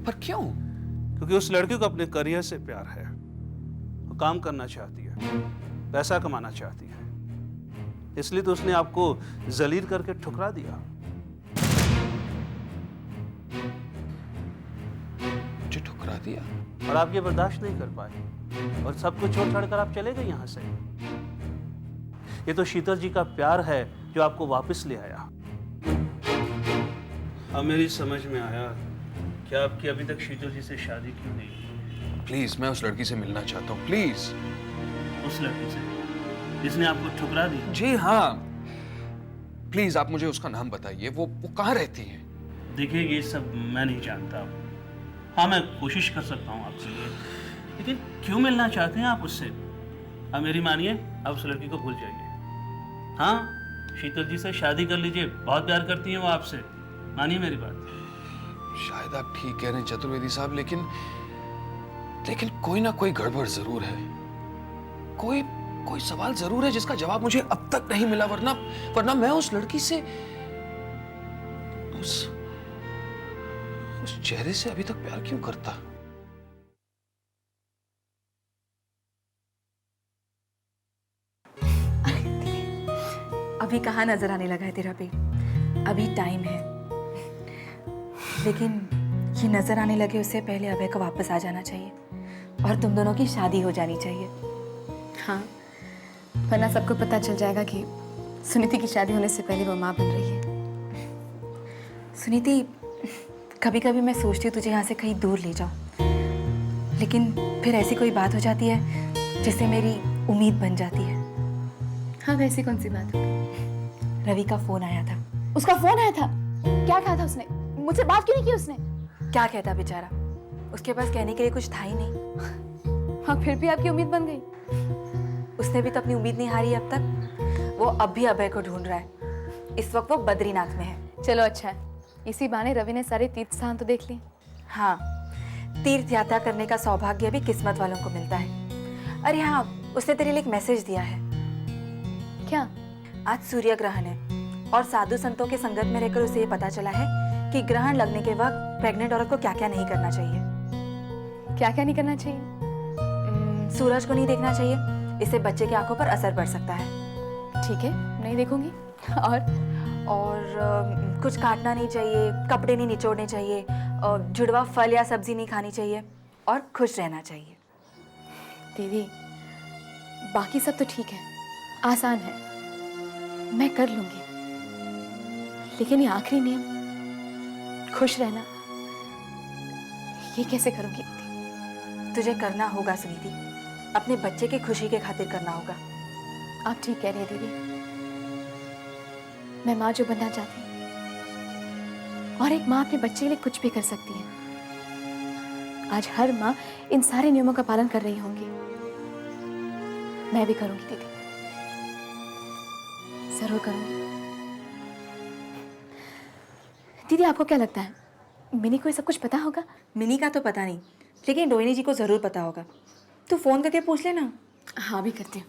पर क्यों? क्योंकि उस लड़की को अपने करियर से प्यार है। वो काम करना चाहती है, पैसा कमाना चाहती है, इसलिए तो उसने आपको जलील करके ठुकरा दिया। मुझे ठुकरा दिया? और आप ये बर्दाश्त नहीं कर पाए और सब कुछ छोड़ छाड़ कर आप चले गए यहाँ से। ये तो शीतल जी का प्यार है जो आपको वापस ले आया। अब मेरी समझ में आया कि आपकी अभी तक शीतल जी से शादी क्यों नहीं। प्लीज, मैं उस लड़की से मिलना चाहता हूँ, प्लीज। उस लड़की से जिसने आपको ठुकरा दिया? जी हाँ, प्लीज आप मुझे उसका नाम बताइए। वो कहाँ रहती है? देखिए, ये सब मैं नहीं जानता। हाँ, मैं कोशिश कर सकता हूँ आपके लिए, लेकिन क्यों मिलना चाहते हैं आप उससे? अब मेरी मानिए, आप उस लड़की को भूल जाइए। हाँ, शीतल जी से शादी कर लीजिए, बहुत प्यार करती हैं वो आपसे, मानिए मेरी बात। शायद आप ठीक कह रहे हैं चतुर्वेदी साहब, लेकिन कोई ना कोई गड़बड़ जरूर है। कोई सवाल जरूर है जिसका जवाब मुझे अब तक नहीं मिला, वरना मैं उस लड़की से उस चेहरे से अभी तक प्यार क्यों करता? अभी कहाँ नजर आने लगा है तेरा पेट? अभी टाइम है, लेकिन ये नजर आने लगे उससे पहले अभय को वापस आ जाना चाहिए और तुम दोनों की शादी हो जानी चाहिए। हाँ, वरना सबको पता चल जाएगा कि सुनीति की शादी होने से पहले वो माँ बन रही है। सुनीति, कभी कभी मैं सोचती हूँ तुझे यहाँ से कहीं दूर ले जाऊँ, लेकिन फिर ऐसी कोई बात हो जाती है जिससे मेरी उम्मीद बन जाती है। हाँ, वैसी कौन सी बात? रवि का फोन आया था। उसका फोन आया था? क्या कहा था उसने? मुझसे बात क्यों नहीं की उसने? क्या कहता बेचारा, उसके पास कहने के लिए कुछ था ही नहीं। हाँ, फिर भी आपकी उम्मीद बन गई। उसने भी तो अपनी उम्मीद नहीं हारी अब तक। वो अब भी अभय को ढूंढ रहा है। इस वक्त वो बद्रीनाथ में है। चलो अच्छा है, इसी बहाने रवि ने सारे तीर्थ स्थान तो देख लिए। हाँ, तीर्थ यात्रा करने का सौभाग्य भी किस्मत वालों को मिलता है। अरे हाँ, उसने तेरे लिए एक मैसेज दिया है। क्या? आज सूर्य ग्रहण है और साधु संतों के संगत में रहकर उसे ये पता चला है कि ग्रहण लगने के वक्त प्रेग्नेंट औरत को क्या क्या नहीं करना चाहिए। क्या क्या नहीं करना चाहिए? सूरज को नहीं देखना चाहिए, इससे बच्चे की आंखों पर असर पड़ सकता है। ठीक है, नहीं देखूंगी। और कुछ काटना नहीं चाहिए, कपड़े नहीं निचोड़ने चाहिए, और जुड़वा फल या सब्जी नहीं खानी चाहिए और खुश रहना चाहिए। दीदी, बाकी सब तो ठीक है, आसान है, मैं कर लूंगी, लेकिन ये आखिरी नियम, खुश रहना, ये कैसे करूंगी? तुझे करना होगा सुनीति, अपने बच्चे की खुशी के खातिर करना होगा। आप ठीक कह रहे हैं दीदी, मैं माँ जो बनना चाहती हूँ, और एक माँ अपने बच्चे के लिए कुछ भी कर सकती है। आज हर माँ इन सारे नियमों का पालन कर रही होंगी, मैं भी करूंगी दीदी, जरूर करूंगी। दीदी, आपको क्या लगता है, मिनी को ये सब कुछ पता होगा? मिनी का तो पता नहीं, लेकिन रोहिणी जी को जरूर पता होगा। तू फोन करके पूछ लेना। हाँ, भी करती हूँ।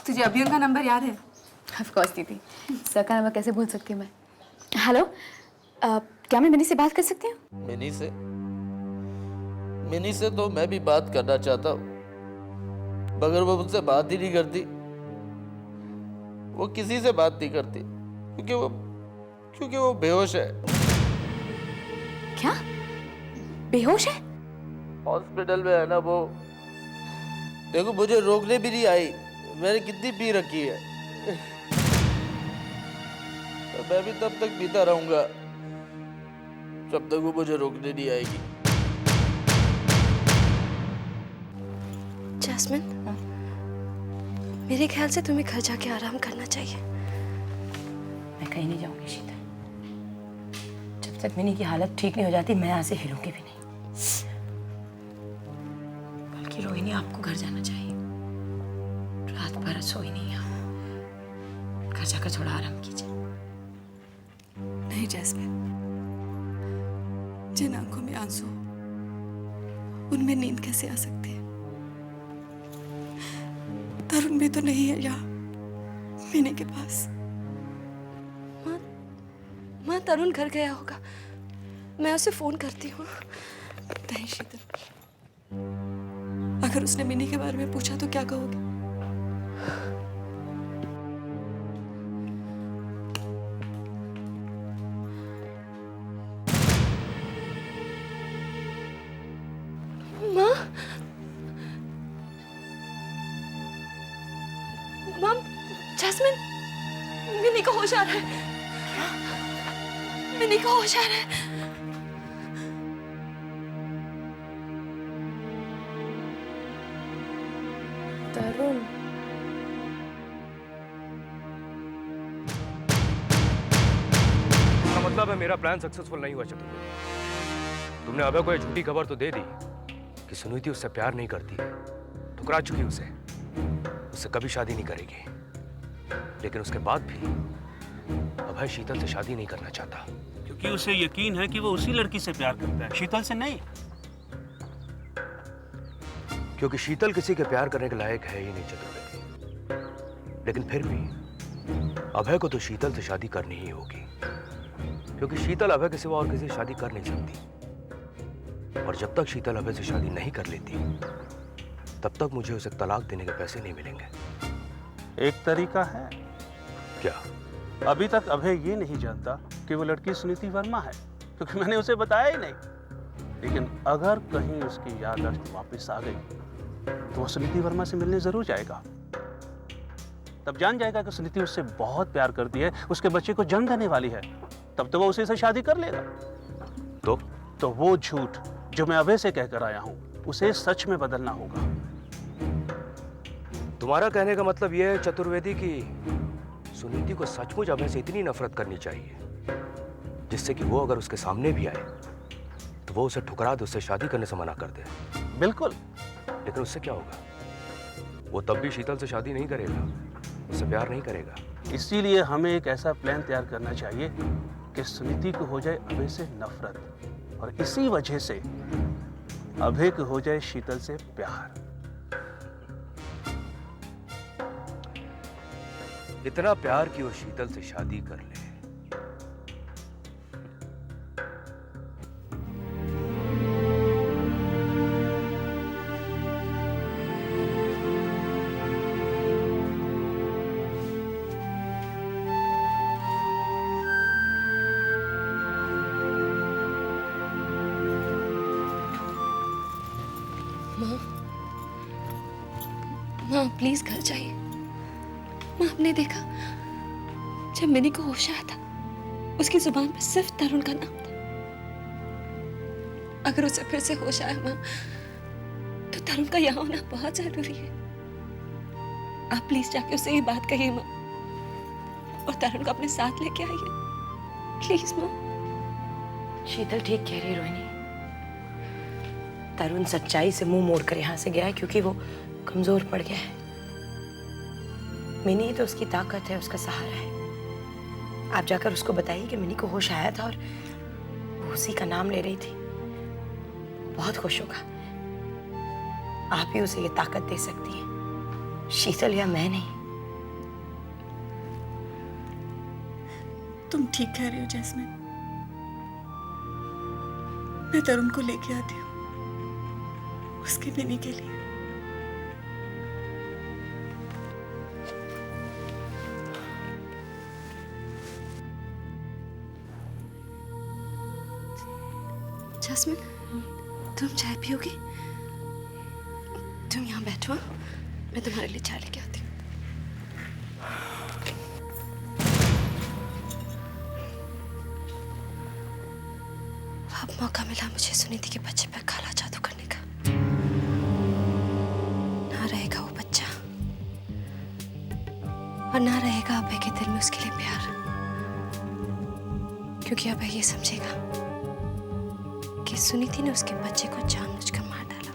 तुझे अभी उनका नंबर याद है? ऑफ कोर्स दीदी, सर का नंबर कैसे भूल सकती हूँ मैं। हेलो, क्या मैं मिनी से बात कर सकती हूँ? मिनी से तो मैं भी बात करना चाहता हूँ, मगर वो मुझसे बात ही नहीं करती। वो किसी से बात नहीं करती क्योंकि वो बेहोश है। क्या? बेहोश है? हॉस्पिटल में है ना वो। देखो, मुझे रोकने भी नहीं आई, मैंने कितनी पी रखी है। तो मैं भी तब तक पीता रहूंगा जब तक वो मुझे रोकने नहीं आएगी। जैस्मिन, मेरे ख्याल से तुम्हें घर जाके आराम करना चाहिए। मैं कहीं नहीं जाऊंगी शीतल, जब तक मिनी की हालत ठीक नहीं हो जाती मैं यहाँ से हिलूंगी भी नहीं। बल्कि रोहिणी, आपको घर जाना चाहिए, रात भर सोई नहीं आप, घर जाकर थोड़ा आराम कीजिए। नहीं जैस्मिन, जिन आंखों में आंसू उनमें नींद कैसे आ सकती है? तरुण भी तो नहीं है यहाँ मिनी के पास। माँ, तरुण घर गया होगा। मैं उसे फोन करती हूँ। नहीं शीतल, अगर उसने मिनी के बारे में पूछा तो क्या कहोगे? माँ, माँ, जैस्मिन, मिनी को होश आ रहा है। मिनी को होश आ रहा है। तरुण, इसका मतलब है मेरा प्लान सक्सेसफुल नहीं हुआ चतुर्वेदी। तुमने अभय को ये झूठी खबर तो दे दी कि सुनीति उससे प्यार नहीं करती, ठुकरा चुकी उसे, उससे कभी शादी नहीं करेगी। लेकिन उसके बाद भी अभय शीतल से शादी नहीं करना चाहता। क्योंकि उसे यकीन है कि वो उसी लड़की से प्यार करता है, शीतल से नहीं। क्योंकि शीतल किसी के प्यार करने के लायक है ही नहीं चतुर्वेदी। लेकिन फिर भी अभय को तो शीतल से शादी करनी ही होगी, क्योंकि शीतल अभय के सिवा और किसी से शादी कर नहीं सकती। और जब तक शीतल अभय से शादी नहीं कर लेती, तब तक मुझे उसे तलाक देने के पैसे नहीं मिलेंगे। एक तरीका है। क्या? अभी तक अभय ये नहीं जानता कि वो लड़की सुनीति वर्मा है, क्योंकि मैंने उसे बताया ही नहीं। लेकिन अगर कहीं उसकी याददाश्त वापस आ गई तो वो सुनीति वर्मा से मिलने जरूर जाएगा। तब जान जाएगा कि सुनीति उससे बहुत प्यार करती है, उसके बच्चे को जन्म देने वाली है। तब तो वो उसी से शादी कर लेगा। तो वो झूठ जो मैं अभय से कहकर आया हूं, उसे सच में बदलना होगा। तुम्हारा कहने का मतलब यह है चतुर्वेदी की सुनीति को सचमुच अभय से इतनी नफरत करनी चाहिए जिससे कि वो अगर उसके सामने भी आए तो वो उसे ठुकरा दे, उससे शादी करने से मना कर दे। बिल्कुल। लेकिन उससे क्या होगा? वो तब भी शीतल से शादी नहीं करेगा, उससे प्यार नहीं करेगा। इसीलिए हमें एक ऐसा प्लान तैयार करना चाहिए कि सुनीति को हो जाए अभय से नफरत, और इसी वजह से अभय को हो जाए शीतल से प्यार। इतना प्यार कि वो शीतल से शादी कर ले। माँ प्लीज घर जाइए। माँ, आपने देखा जब मिनी को होश आया था, उसकी जुबान पे सिर्फ तरुण का नाम था। अगर उसे फिर से होश आया माँ, तो तरुण का यहाँ होना बहुत जरूरी है। आप प्लीज जाके उसे ये बात कहिए माँ, और तरुण को अपने साथ लेके आइए प्लीज माँ। शीतल ठीक कह रही रोहिणी। तरुण सच्चाई से मुंह मोड़कर यहाँ से गया है क्योंकि वो कमजोर पड़ गया है। मिनी तो उसकी ताकत है, उसका सहारा है। आप जाकर उसको बताइए कि मिनी को होश आया था और वो उसी का नाम ले रही थी। बहुत खुश होगा। आप ही उसे ये ताकत दे सकती हैं, शीतल या मैं नहीं। तुम ठीक कह रही हो जैस्मिन। मैं तरुण को लेके आती हूँ उसकी मिनी के लिए। जैस्मिन, तुम चाय पियोगी? तुम यहाँ बैठो, मैं तुम्हारे लिए चाय लेके आती हूँ। अब मौका मिला मुझे सुनीति के बच्चे पर काला जादू करने का। ना रहेगा वो बच्चा, और ना रहेगा अभय के दिल में उसके लिए प्यार, क्योंकि अभय ये समझेगा कि सुनीति ने उसके बच्चे को जानबूझकर मार डाला।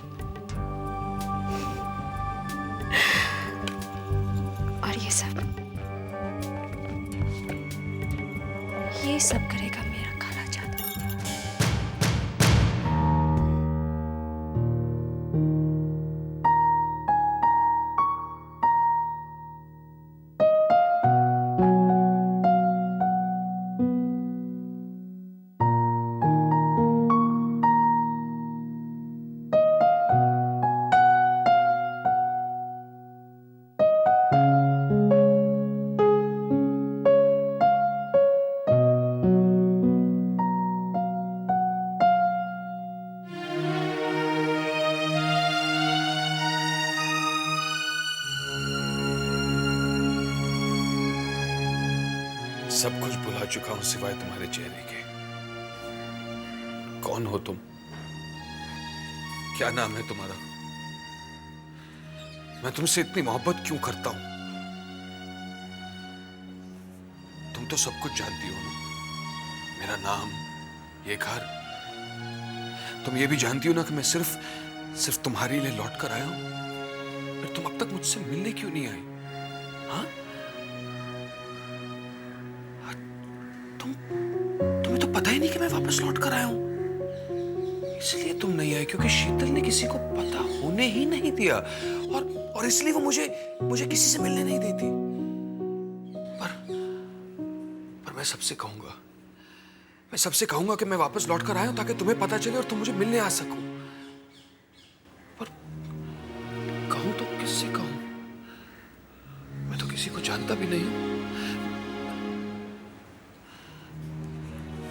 और ये सब करेगा मेरा काला जादू। सब कुछ भुला चुका हूं सिवाय तुम्हारे चेहरे के। कौन हो तुम? क्या नाम है तुम्हारा? मैं तुमसे इतनी मोहब्बत क्यों करता हूं? तुम तो सब कुछ जानती हो ना, मेरा नाम, ये घर। तुम ये भी जानती हो ना कि मैं सिर्फ तुम्हारे लिए लौट कर आया हूं। फिर तुम अब तक मुझसे मिलने क्यों नहीं आई? हाँ? तुम्हें तो पता ही नहीं कि मैं वापस लौट कर आया हूं। इसलिए तुम नहीं आई क्योंकि शीतल ने किसी को पता होने ही नहीं दिया, और इसलिए वो मुझे किसी से मिलने नहीं देती। पर मैं सबसे कहूंगा कि मैं वापस लौट कर आया हूं ताकि तुम्हें पता चले और तुम मुझे मिलने आ सको। पर कहूं तो किससे कहूं? मैं तो किसी को जानता भी नहीं हूं।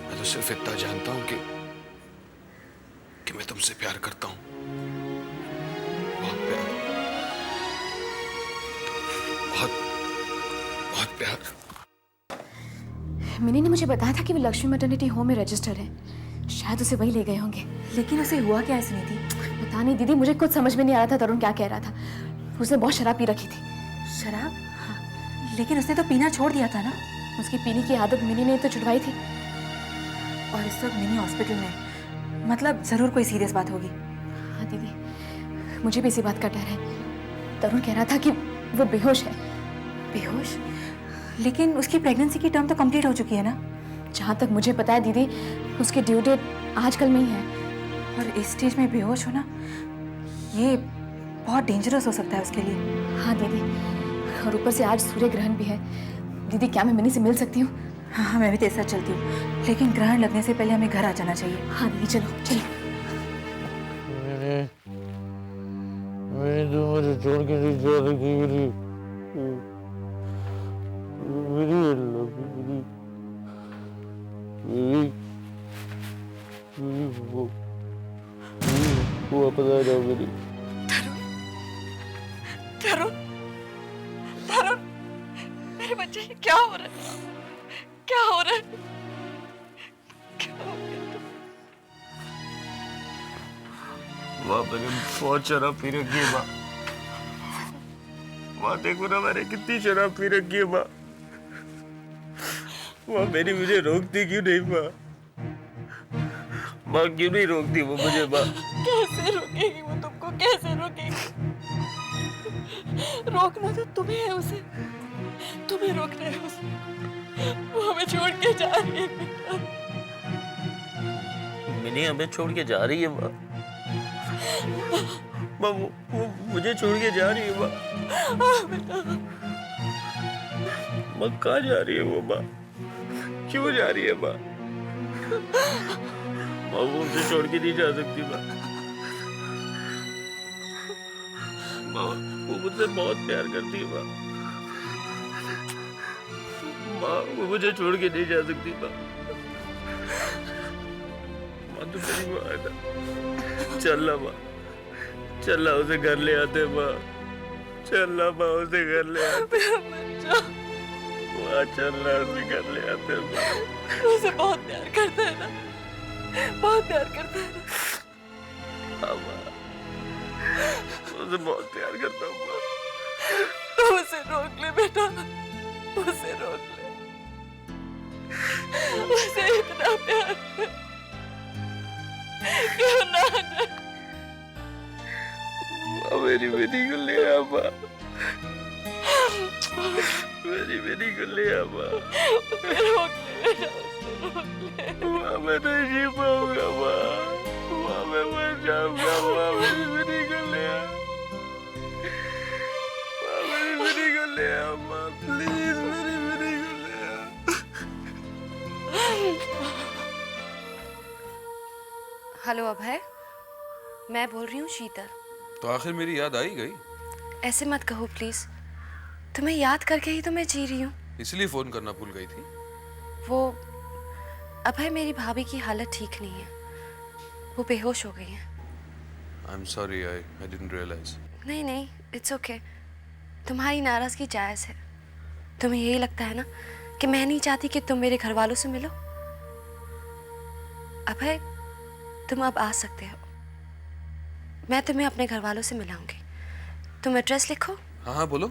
मैं तो सिर्फ इतना जानता हूं कि मैं तुमसे प्यार करता हूं, बहुत प्यार, बहुत प्यार। मिनी ने मुझे बताया था कि वो लक्ष्मी मैटरनिटी होम में रजिस्टर है। शायद उसे वही ले गए होंगे। लेकिन उसे हुआ क्या है सुनीति? पता नहीं दीदी, मुझे कुछ समझ में नहीं आ रहा था तरुण क्या कह रहा था। उसने बहुत शराब पी रखी थी। शराब? हाँ, लेकिन उसने तो पीना छोड़ दिया था ना। उसकी पीने की आदत मिनी ने तो छुड़वाई थी। और इस वक्त मिनी हॉस्पिटल में, मतलब जरूर कोई सीरियस बात होगी। हाँ दीदी, मुझे भी इसी बात का डर है। तरुण कह रहा था कि वो बेहोश है। बेहोश? लेकिन उसकी प्रेगनेंसी की टर्म तो कंप्लीट हो चुकी है ना? जहाँ तक मुझे पता है दीदी, उसकी ड्यू डेट आजकल में ही है। और इस स्टेज में बेहोश होना, ये बहुत डेंजरस हो सकता है उसके लिए। हाँ दीदी, और ऊपर से आज सूर्य ग्रहण भी है। दीदी क्या मैं मिनी से मिल सकती हूँ? हाँ, मैं भी तेरे साथ चलती हूँ, लेकिन ग्रहण लगने से पहले हमें घर आ जाना चाहिए। हाँ दीदी, चलो चलो। मैंने तो मुझे छोड़ के नहीं जा रही। वो पता जाओ मेरी। तरुण, तरुण, मेरे बच्चे क्या हो रहा है? क्या हो रहा है? क्या हो गया? माँ मैंने बहुत शराब पी रखी है। माँ देखो ना मैंने कितनी शराब पी रखी है। माँ मेरी मुझे रोकती क्यों नहीं? माँ क्यों नहीं रोकती वो मुझे? माँ कैसे रोकेगी वो तुमको? कैसे रोकेगी? रोकना तो तुम्हें है उसे, तुम्हें रोकना है उसे। वो हमें छोड़ के जा रही है बेटा। मिनी हमें छोड़ के जा रही है। माँ वो मुझे छोड़ के जा रही है। माँ कहाँ जा रही है वो? माँ क्यों जा रही है? माँ वो मुझे छोड़ के नहीं जा सकती। माँ वो मुझसे बहुत प्यार करती है। माँ वो मुझे छोड़ के नहीं जा सकती। माँ तो मेरी माँ है ना। चलना माँ, चलना उसे घर ले आते। माँ चलना, माँ उसे घर ले आते। माँ चलना उसे घर ले आते। माँ उसे बहुत प्यार करता है ना, बहुत प्यार करता है ना। हाँ माँ, उसे बहुत प्यार करता हूँ। माँ तो उसे रोक ले बेटा, उसे रोक ले। उसे इतना प्यार है, क्यों ना जाए? माँ मेरी बेटी को ले आ। माँ मेरी बेटी को ले आ। माँ रोक ले बेटा, उसे रोक ले। माँ मैं नहीं जी पाऊंगा। माँ मैं मर जाऊंगा। माँ मेरी बेटी को ले आ। माँ मेरी बेटी को ले आ। माँ प्लीज मेरी बेटी को ले आ। हेलो अभय, मैं बोल रही हूँ शीतल। तो आखिर मेरी याद आई गई? ऐसे मत कहो प्लीज, तुम्हें याद करके ही तो मैं जी रही हूँ। इसलिए फोन करना भूल गई थी? वो अभय, मेरी भाभी की हालत ठीक नहीं है, वो बेहोश हो गई है। I'm sorry, I didn't realize. नहीं नहीं, इट्स ओके। तुम्हारी नाराजगी जायज़ है। तुम्हें यही लगता है ना कि मैं नहीं चाहती कि तुम मेरे घर वालों से मिलो। अभय, तुम अब आ सकते हो। मैं तुम्हें अपने घर वालों से मिलाऊंगी। तुम एड्रेस लिखो। हाँ हाँ बोलो।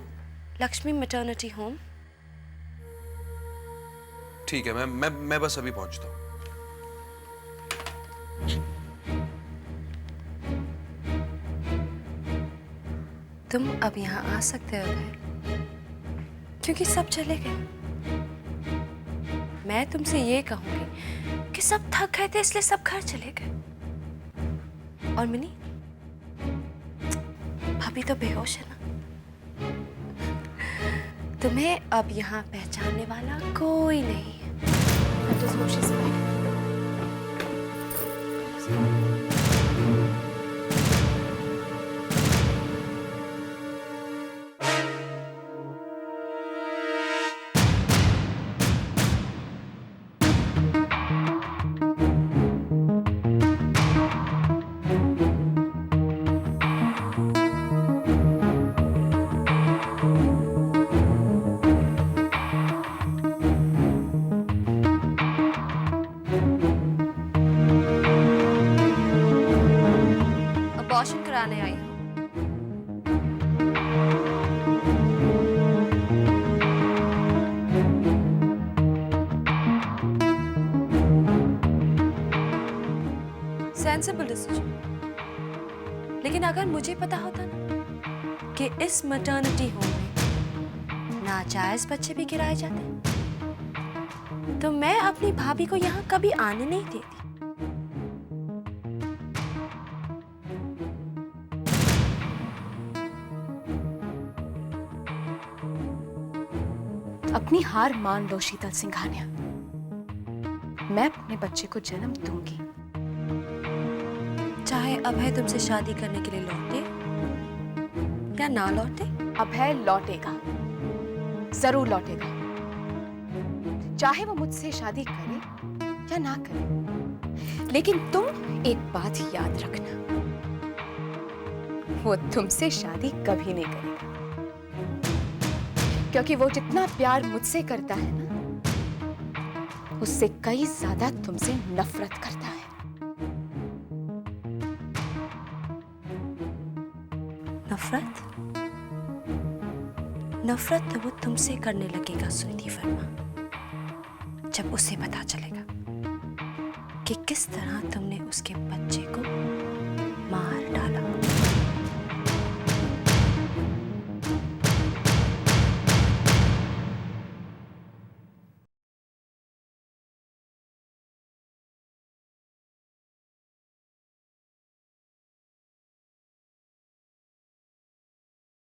Lakshmi maternity home. ठीक है, मैं बस अभी पहुंचता हूँ। तुम अब यहाँ आ सकते हो अभय, क्योंकि सब चले गए। मैं तुमसे ये कहूंगी कि सब थक गए थे, इसलिए सब घर चले गए। और मिनी, भाभी तो बेहोश है ना। तुम्हें अब यहाँ पहचानने वाला कोई नहीं है। That is what she said. Abortion कराने आई हूँ। Sensible decision. लेकिन अगर मुझे पता होता ना कि इस मैटरनिटी होम में नाजायज बच्चे भी गिराए जाते हैं, तो मैं अपनी भाभी को यहाँ कभी आने नहीं देती। अपनी हार मान लो शीतल सिंघानिया। मैं अपने बच्चे को जन्म दूंगी। चाहे अभय तुमसे शादी करने के लिए लौटे या ना लौटे। अभय लौटेगा, जरूर लौटेगा, चाहे वो मुझसे शादी करे या ना करे। लेकिन तुम एक बात याद रखना, वो तुमसे शादी कभी नहीं करेगा, क्योंकि वो जितना प्यार मुझसे करता है ना, उससे कई ज्यादा तुमसे नफरत करता है। नफरत? नफरत तो वो तुमसे करने लगेगा सुनिधि वर्मा, जब उसे पता चलेगा कि किस तरह तुमने उसके